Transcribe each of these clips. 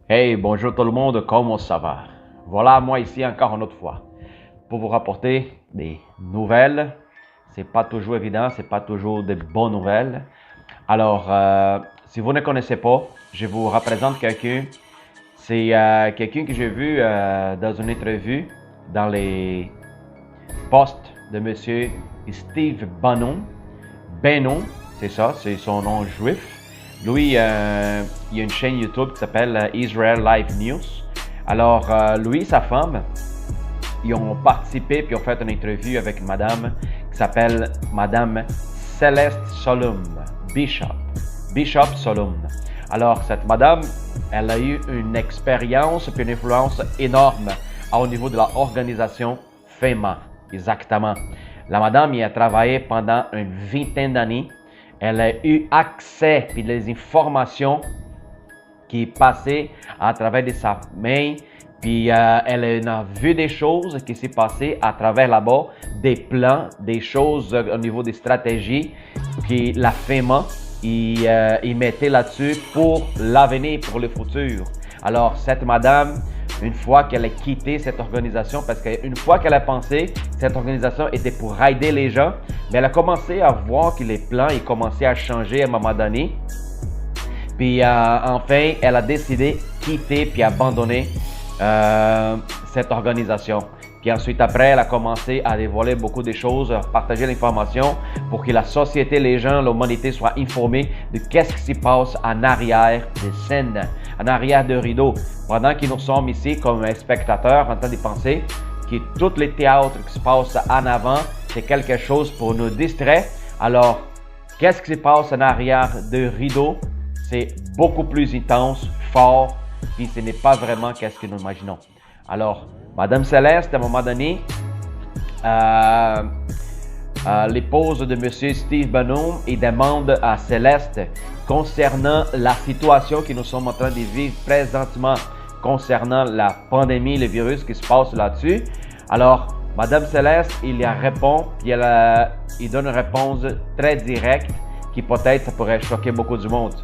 Hey, bonjour tout le monde, comment ça va? Voilà, moi ici encore une autre fois pour vous rapporter des nouvelles. C'est pas toujours évident, c'est pas toujours des bonnes nouvelles. Alors, si vous ne connaissez pas, je vous représente quelqu'un. C'est quelqu'un que j'ai vu dans une entrevue dans les posts de Monsieur Steve Bannon. Bannon, c'est ça, c'est son nom juif. Lui, il y a une chaîne YouTube qui s'appelle Israel Live News. Alors, lui et sa femme, ils ont participé puis ont fait une entrevue avec une madame qui s'appelle Madame Céleste Solum, Bishop Solum. Alors, cette madame, elle a eu une expérience puis une influence énorme au niveau de l'organisation FEMA, exactement. La madame y a travaillé pendant une vingtaine d'années. Elle a eu accès puis les informations qui passaient à travers de sa main. Puis elle a vu des choses qui s'est passées à travers là-bas, des plans, des choses au niveau des stratégies. Puis la FEMA, il mettait là-dessus pour l'avenir, pour le futur. Alors cette madame, une fois qu'elle a quitté cette organisation, parce qu'une fois qu'elle a pensé que cette organisation était pour aider les gens, mais elle a commencé à voir que les plans ils commençaient à changer à un moment donné. Puis enfin, elle a décidé de quitter puis abandonner cette organisation. Puis ensuite, après, elle a commencé à dévoiler beaucoup de choses, à partager l'information pour que la société, les gens, l'humanité soient informés de qu'est-ce qui se passe en arrière des scènes, en arrière de rideaux. Pendant que nous sommes ici comme spectateurs en train de penser que tous les théâtres qui se passent en avant, c'est quelque chose pour nous distraire. Alors, qu'est-ce qui se passe en arrière de rideaux? C'est beaucoup plus intense, fort, puis ce n'est pas vraiment qu'est-ce que nous imaginons. Alors, Madame Céleste, à un moment donné, l'épouse de Monsieur Steve Bannon, il demande à Céleste concernant la situation que nous sommes en train de vivre présentement, concernant la pandémie, le virus qui se passe là-dessus. Alors, Madame Céleste, il y répond, puis il donne une réponse très directe qui peut-être ça pourrait choquer beaucoup du monde.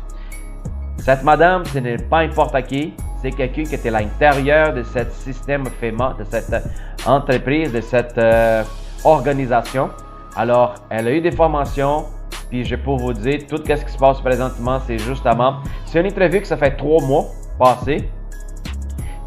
Cette madame, ce n'est pas n'importe qui, c'est quelqu'un qui était à l'intérieur de ce système FEMA, de cette entreprise, de cette organisation. Alors, elle a eu des formations, puis je peux vous dire, tout ce qui se passe présentement, c'est justement, c'est une entrevue que ça fait 3 mois passés,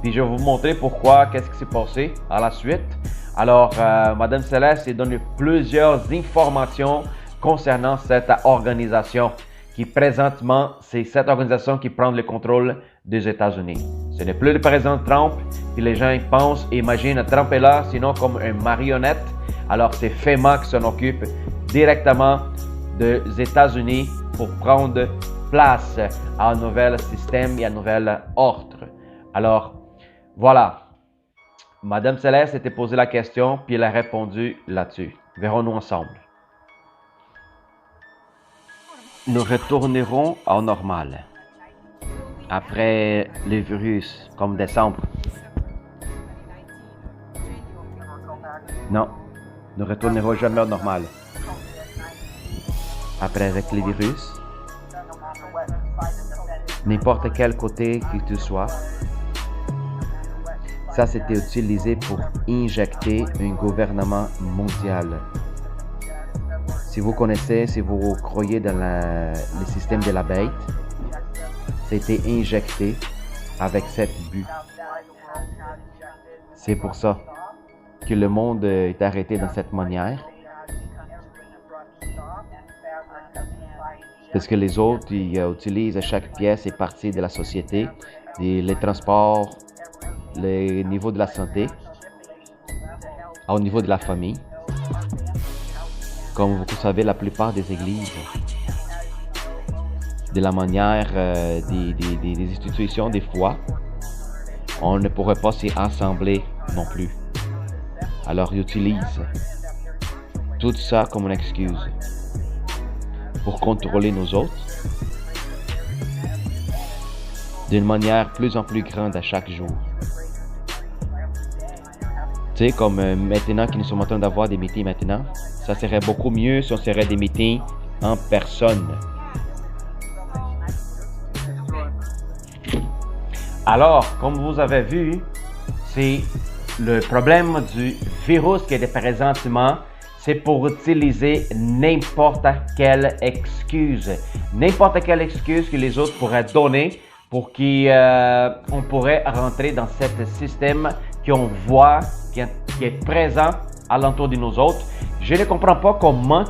puis je vais vous montrer pourquoi, qu'est-ce qui s'est passé à la suite. Alors, Madame Céleste, elle donne plusieurs informations concernant cette organisation qui présentement, c'est cette organisation qui prend le contrôle des États-Unis. Ce n'est plus le président Trump, puis les gens pensent, imaginent Trump est là, sinon comme une marionnette. Alors c'est FEMA qui s'en occupe directement des États-Unis pour prendre place à un nouvel système et à un nouvel ordre. Alors voilà, Madame Céleste s'était posé la question, puis elle a répondu là-dessus. Verrons-nous ensemble. Nous retournerons au normal après le virus, comme décembre. Non, nous ne retournerons jamais au normal. Après, avec le virus, n'importe quel côté que tu sois, ça c'était utilisé pour injecter un gouvernement mondial. Si vous connaissez, si vous croyez dans le système de la bête, c'était injecté avec cet but. C'est pour ça que le monde est arrêté dans cette manière. Parce que les autres, ils utilisent chaque pièce et partie de la société, les transports, le niveau de la santé, au niveau de la famille. Comme vous savez, la plupart des églises, de la manière des institutions, des fois, on ne pourrait pas s'y assembler non plus. Alors, ils utilisent tout ça comme une excuse pour contrôler nous autres d'une manière plus en plus grande à chaque jour. Tu sais, comme maintenant que nous sommes en train d'avoir des meetings maintenant, ça serait beaucoup mieux si on serait des meetings en personne. Alors, comme vous avez vu, c'est le problème du virus qui est présentement, c'est pour utiliser n'importe quelle excuse. N'importe quelle excuse que les autres pourraient donner pour qu'on pourrait rentrer dans ce système qu'on voit, qui est présent alentour de nous autres. Je ne comprends pas comment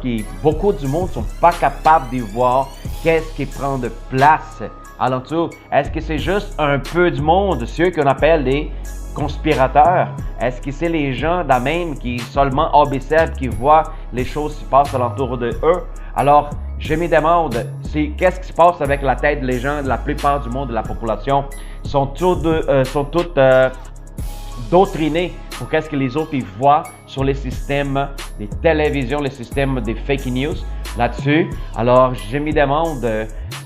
beaucoup du monde ne sont pas capables de voir qu'est-ce qui prend de place alentour. Est-ce que c'est juste un peu du monde, ceux qu'on appelle les conspirateurs? Est-ce que c'est les gens même qui seulement observent, qui voient les choses qui se passent alentour de eux? Alors, je me demande, qu'est-ce qui se passe avec la tête des gens, de la plupart du monde, de la population? Sont toutes doutrinés pour qu'est-ce que les autres ils voient sur les systèmes des télévisions, les systèmes des fake news là-dessus. Alors, je me demande,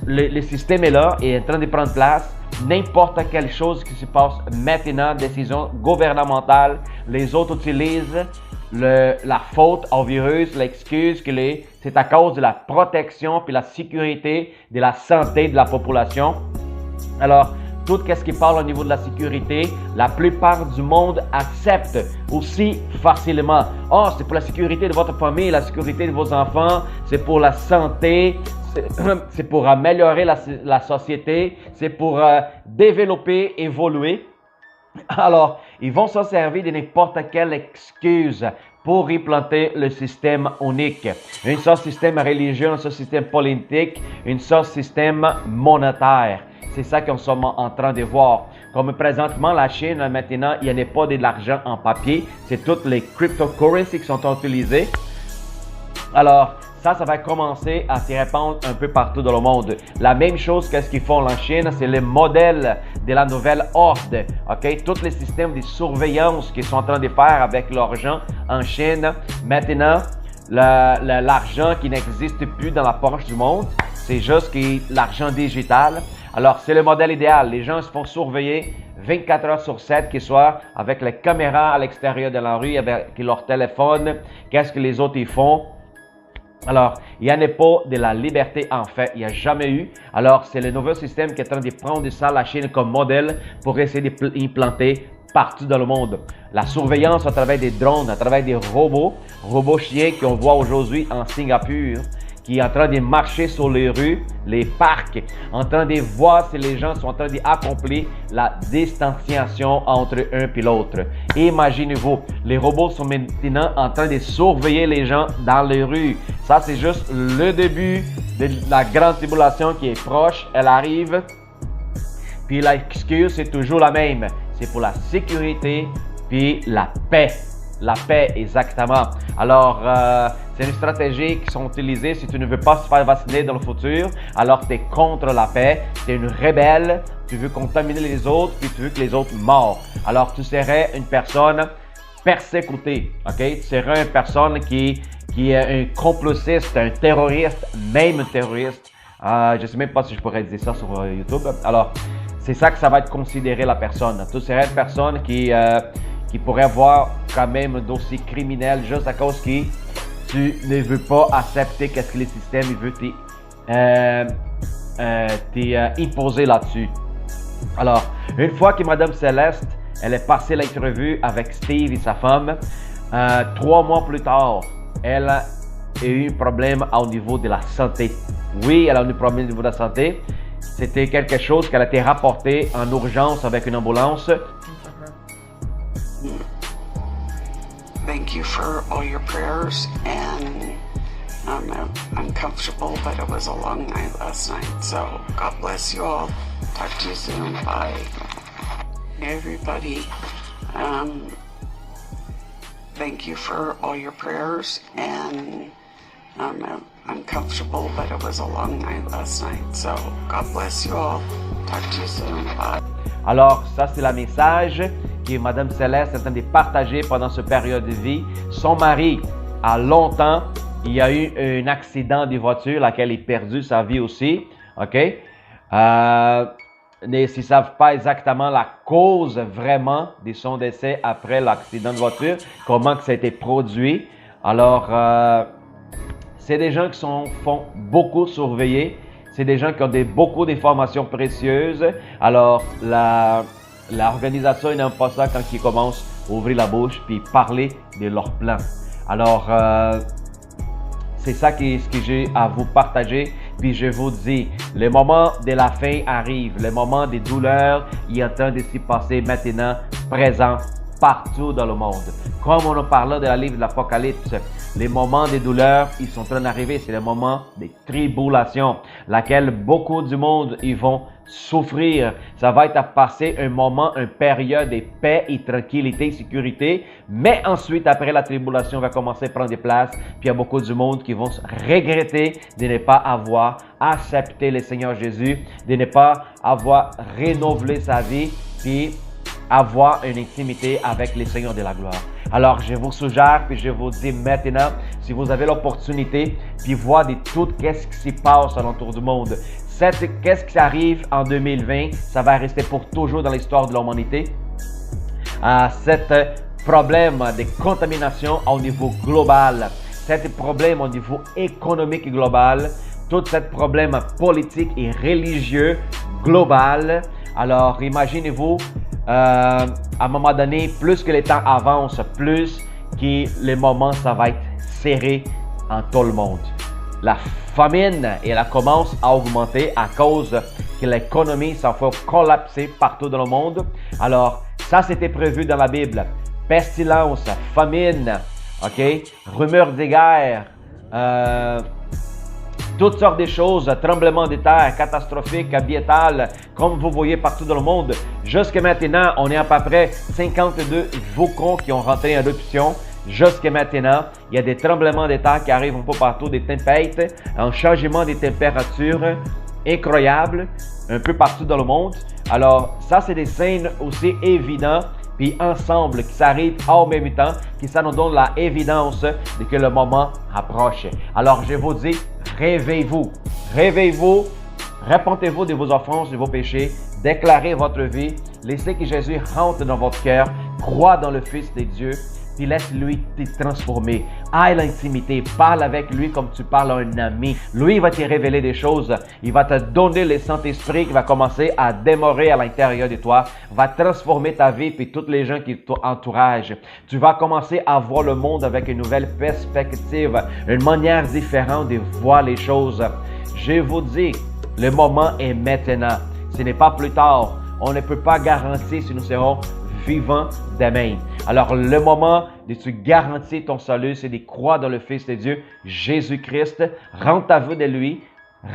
le système est là et est en train de prendre place. N'importe quelle chose qui se passe maintenant, décision gouvernementale, les autres utilisent la faute au virus, l'excuse que c'est à cause de la protection puis la sécurité de la santé de la population. Alors, tout ce qui parle au niveau de la sécurité, la plupart du monde accepte aussi facilement. Oh, c'est pour la sécurité de votre famille, la sécurité de vos enfants, c'est pour la santé, c'est pour améliorer la société, c'est pour développer, évoluer. Alors, ils vont se servir de n'importe quelle excuse pour implanter le système unique. Un seul système religieux, un seul système politique, un seul système monétaire. C'est ça qu'on est en train de voir. Comme présentement, la Chine, maintenant, il n'y a pas de l'argent en papier. C'est toutes les cryptocurrencies qui sont utilisées. Alors, ça va commencer à se répandre un peu partout dans le monde. La même chose que ce qu'ils font en Chine, c'est le modèle de la nouvelle ordre. OK? Tous les systèmes de surveillance qu'ils sont en train de faire avec l'argent en Chine. Maintenant, l'argent qui n'existe plus dans la poche du monde, c'est juste l'argent digital. Alors, c'est le modèle idéal. Les gens se font surveiller 24 heures sur 7, qu'ils soient avec les caméras à l'extérieur de la rue, avec leur téléphone. Qu'est-ce que les autres y font? Alors, il n'y en a pas de la liberté en fait, il n'y a jamais eu. Alors, c'est le nouveau système qui est en train de prendre ça, la Chine, comme modèle pour essayer d'implanter partout dans le monde. La surveillance à travers des drones, à travers des robots chiens qu'on voit aujourd'hui en Singapour, qui est en train de marcher sur les rues, les parcs, en train de voir si les gens sont en train d'accomplir la distanciation entre un et l'autre. Imaginez-vous, les robots sont maintenant en train de surveiller les gens dans les rues. Ça, c'est juste le début de la grande tribulation qui est proche. Elle arrive. Puis l'excuse, c'est toujours la même. C'est pour la sécurité puis la paix. La paix, exactement. Alors, c'est une stratégie qui sont utilisées si tu ne veux pas se faire vacciner dans le futur. Alors, tu es contre la paix, tu es une rebelle, tu veux contaminer les autres, puis tu veux que les autres meurent. Alors, tu serais une personne persécutée, ok? Tu serais une personne qui est un complotiste, un terroriste, même un terroriste. Je ne sais même pas si je pourrais dire ça sur YouTube. Alors, c'est ça que ça va être considéré la personne. Tu serais une personne qui pourrait avoir quand même un dossier criminel juste à cause que tu ne veux pas accepter qu'est-ce que le système veut t'imposer là-dessus. Alors, une fois que Madame Céleste, elle est passée l'entrevue avec Steve et sa femme, 3 mois plus tard, elle a eu un problème au niveau de la santé. Oui, elle a eu un problème au niveau de la santé. C'était quelque chose qu'elle a été rapportée en urgence avec une ambulance. Thank you for all your prayers, and I'm comfortable, but it was a long night last night, so God bless you all. Talk to you soon. Bye. Everybody, thank you for all your prayers, and I'm comfortable, but it was a long night last night, so God bless you all. Talk to you soon. Bye. Alors, ça, c'est le message que Mme Céleste est en train de partager pendant cette période de vie. Son mari, a longtemps, il y a eu un accident de voiture, laquelle il a perdu sa vie aussi. OK? Mais s'ils ne savent pas exactement la cause vraiment de son décès après l'accident de voiture, comment que ça a été produit. Alors, c'est des gens qui font beaucoup surveiller. C'est des gens qui ont beaucoup d'informations précieuses. Alors, l'organisation n'aime pas ça quand ils commencent à ouvrir la bouche puis parler de leurs plans. Alors, c'est ça ce que j'ai à vous partager. Puis je vous dis, le moment de la fin arrive. Le moment des douleurs, il est en train de s'y passer maintenant, présent, partout dans le monde. Comme on en parlait de la livre de l'Apocalypse, les moments des douleurs, ils sont en train d'arriver. C'est le moment des tribulations, laquelle beaucoup du monde, ils vont souffrir. Ça va être à passer un moment, une période de paix et tranquillité, sécurité. Mais ensuite, après la tribulation va commencer à prendre des places. Puis il y a beaucoup du monde qui vont regretter de ne pas avoir accepté le Seigneur Jésus, de ne pas avoir renouvelé sa vie, puis avoir une intimité avec le Seigneur de la gloire. Alors, je vous suggère, puis je vous dis maintenant, si vous avez l'opportunité, puis voir de tout qu'est-ce qui se passe alentour du monde. Qu'est-ce qui arrive en 2020, ça va rester pour toujours dans l'histoire de l'humanité. Cet problème de contamination au niveau global, cet problème au niveau économique global, tout ce problème politique et religieux global. Alors, imaginez-vous, à un moment donné, plus que les temps avancent, plus que les moments, ça va être serré en tout le monde. La famine, elle commence à augmenter à cause que l'économie s'en fait collapser partout dans le monde. Alors, ça, c'était prévu dans la Bible. Pestilence, famine, ok, rumeurs de guerre, toutes sortes de choses, tremblements de terre, catastrophiques, ambientales, comme vous voyez partout dans le monde. Jusqu'à maintenant, on est à peu près 52 volcans qui ont rentré en éruption. Jusqu'à maintenant, il y a des tremblements de terre qui arrivent un peu partout, des tempêtes, un changement des températures incroyable, un peu partout dans le monde. Alors, ça, c'est des signes aussi évidents, puis ensemble, qui s'arrivent en même temps, qui ça nous donne la évidence de que le moment approche. Alors, je vous dis, réveillez-vous, réveillez-vous, repentez-vous de vos offenses, de vos péchés, déclarez votre vie, laissez que Jésus rentre dans votre cœur, crois dans le Fils de Dieu, puis laisse-lui te transformer. Aille l'intimité, parle avec lui comme tu parles à un ami. Lui, il va te révéler des choses. Il va te donner le Saint-Esprit qui va commencer à demeurer à l'intérieur de toi, va transformer ta vie et toutes les gens qui t'entourent. Tu vas commencer à voir le monde avec une nouvelle perspective, une manière différente de voir les choses. Je vous dis, le moment est maintenant. Ce n'est pas plus tard. On ne peut pas garantir si nous serons vivant demain. Alors, le moment de te garantir ton salut, c'est de croire dans le Fils de Dieu, Jésus-Christ. Rends ta vie de lui,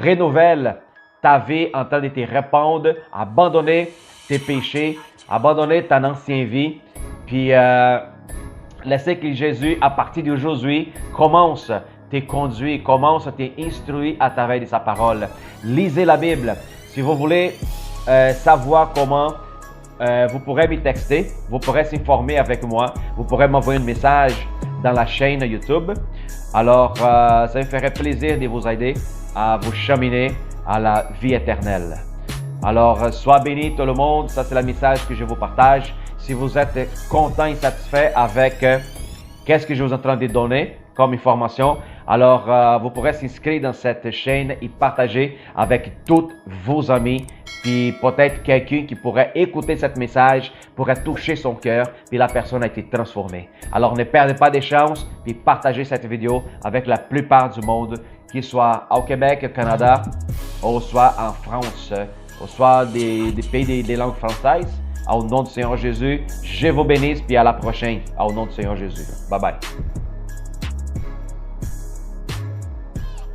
renouvelle ta vie en train de te répandre, abandonner tes péchés, abandonner ta ancienne vie, puis laisser que Jésus, à partir d'aujourd'hui, commence à te conduire, commence à t'instruire à travers de sa parole. Lisez la Bible. Si vous voulez savoir comment, vous pourrez me texter, vous pourrez s'informer avec moi, vous pourrez m'envoyer un message dans la chaîne YouTube. Alors, ça me ferait plaisir de vous aider à vous cheminer à la vie éternelle. Alors, sois béni tout le monde, ça c'est le message que je vous partage. Si vous êtes content et satisfait avec qu'est-ce que je vous suis en train de donner comme information, alors vous pourrez s'inscrire dans cette chaîne et partager avec tous vos amis. Puis peut-être quelqu'un qui pourrait écouter ce message, pourrait toucher son cœur, puis la personne a été transformée. Alors ne perdez pas de chance, puis partagez cette vidéo avec la plupart du monde, qu'il soit au Québec, au Canada, ou soit en France, ou soit des pays des langues françaises. Au nom du Seigneur Jésus, je vous bénisse, puis à la prochaine, au nom du Seigneur Jésus. Bye bye.